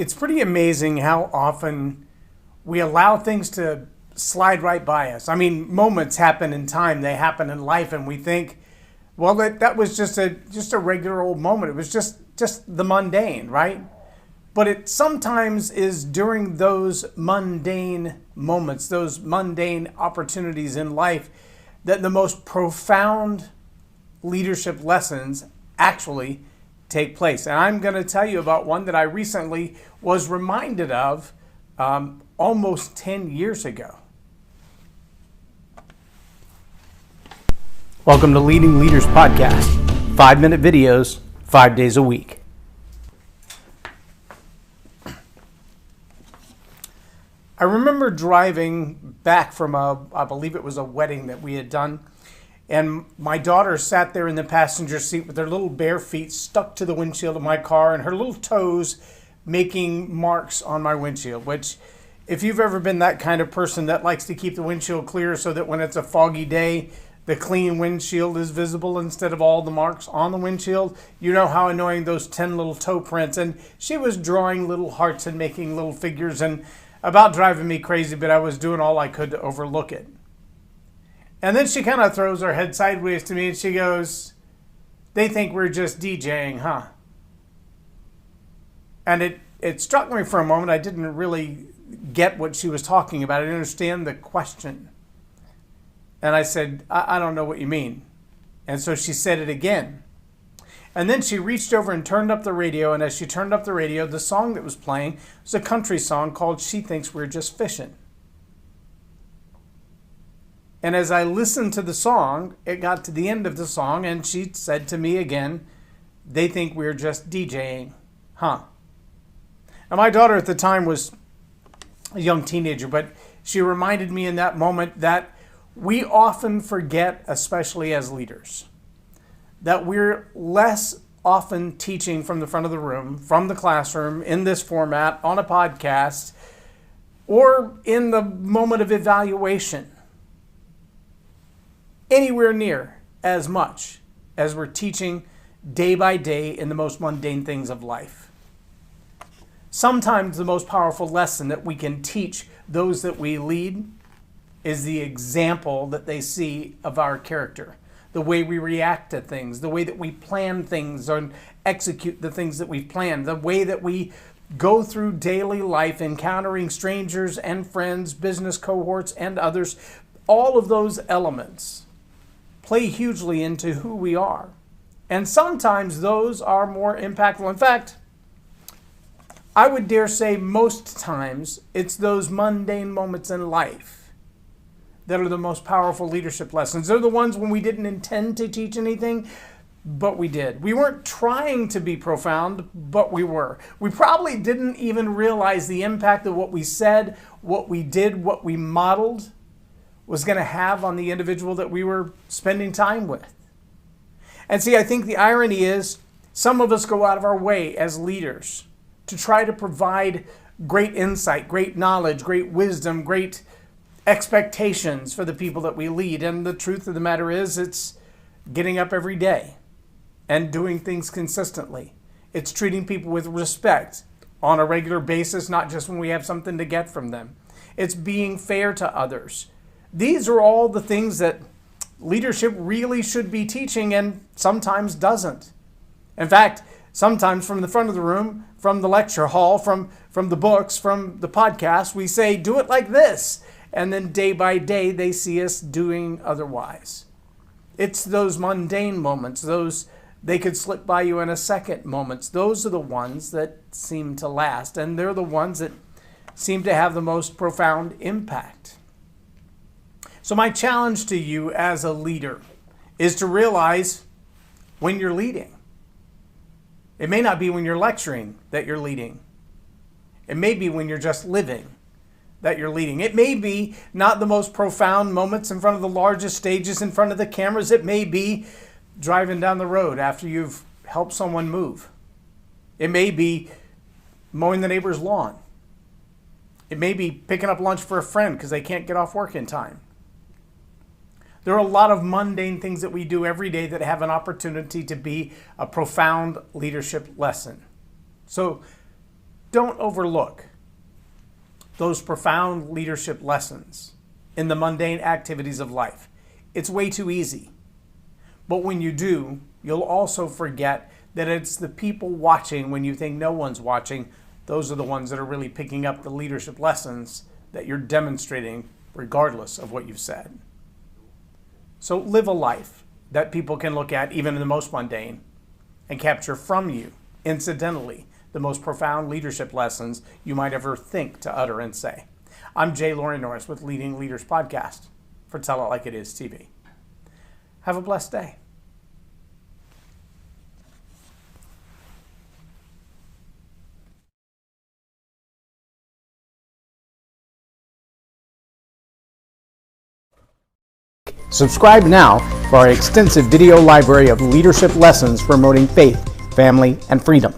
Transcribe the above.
It's pretty amazing how often we allow things to slide right by us. I mean, moments happen in time, they happen in life, and we think, well, that was just a regular old moment. It was just the mundane, right? But it sometimes is during those mundane moments, those mundane opportunities in life, that the most profound leadership lessons actually take place. And I'm going to tell you about one that I recently was reminded of almost 10 years ago. Welcome to Leading Leaders Podcast. 5-minute videos, 5 days a week. I remember driving back from I believe it was a wedding that we had done, and my daughter sat there in the passenger seat with her little bare feet stuck to the windshield of my car and her little toes making marks on my windshield, which, if you've ever been that kind of person that likes to keep the windshield clear so that when it's a foggy day, the clean windshield is visible instead of all the marks on the windshield, you know how annoying those 10 little toe prints. And she was drawing little hearts and making little figures and about driving me crazy, but I was doing all I could to overlook it. And then she kind of throws her head sideways to me and she goes, "They think we're just DJing, huh?" And it struck me for a moment. I didn't really get what she was talking about. I didn't understand the question. And I said, I don't know what you mean. And so she said it again. And then she reached over and turned up the radio, and as she turned up the radio, the song that was playing was a country song called "She Thinks We're Just Fishing." And as I listened to the song, it got to the end of the song, and she said to me again, "They think we're just DJing, huh?" Now, my daughter at the time was a young teenager, but she reminded me in that moment that we often forget, especially as leaders, that we're less often teaching from the front of the room, from the classroom, in this format, on a podcast, or in the moment of evaluation, anywhere near as much as we're teaching day by day in the most mundane things of life. Sometimes the most powerful lesson that we can teach those that we lead is the example that they see of our character. The way we react to things, the way that we plan things and execute the things that we've planned, the way that we go through daily life, encountering strangers and friends, business cohorts and others. All of those elements play hugely into who we are. And sometimes those are more impactful. In fact, I would dare say most times it's those mundane moments in life that are the most powerful leadership lessons. They're the ones when we didn't intend to teach anything, but we did. We weren't trying to be profound, but we were. We probably didn't even realize the impact of what we said, what we did, what we modeled was going to have on the individual that we were spending time with. And see, I think the irony is some of us go out of our way as leaders to try to provide great insight, great knowledge, great wisdom, great expectations for the people that we lead. And the truth of the matter is, it's getting up every day and doing things consistently. It's treating people with respect on a regular basis, not just when we have something to get from them. It's being fair to others. These are all the things that leadership really should be teaching and sometimes doesn't. In fact, sometimes from the front of the room, from the lecture hall, from the books, from the podcast, we say, "Do it like this." And then day by day, they see us doing otherwise. It's those mundane moments, those they could slip by you in a second moments. Those are the ones that seem to last. And they're the ones that seem to have the most profound impact. So my challenge to you as a leader is to realize when you're leading. It may not be when you're lecturing that you're leading. It may be when you're just living that you're leading. It may be not the most profound moments in front of the largest stages, in front of the cameras. It may be driving down the road after you've helped someone move. It may be mowing the neighbor's lawn. It may be picking up lunch for a friend because they can't get off work in time. There are a lot of mundane things that we do every day that have an opportunity to be a profound leadership lesson. So Don't overlook those profound leadership lessons in the mundane activities of life. It's way too easy. But when you do, you'll also forget that it's the people watching when you think no one's watching. Those are the ones that are really picking up the leadership lessons that you're demonstrating regardless of what you've said. So live a life that people can look at, even in the most mundane, and capture from you, incidentally, the most profound leadership lessons you might ever think to utter and say. I'm J Loren Norris with Leading Leaders Podcast for Tell It Like It Is TV. Have a blessed day. Subscribe now for our extensive video library of leadership lessons promoting faith, family, and freedom.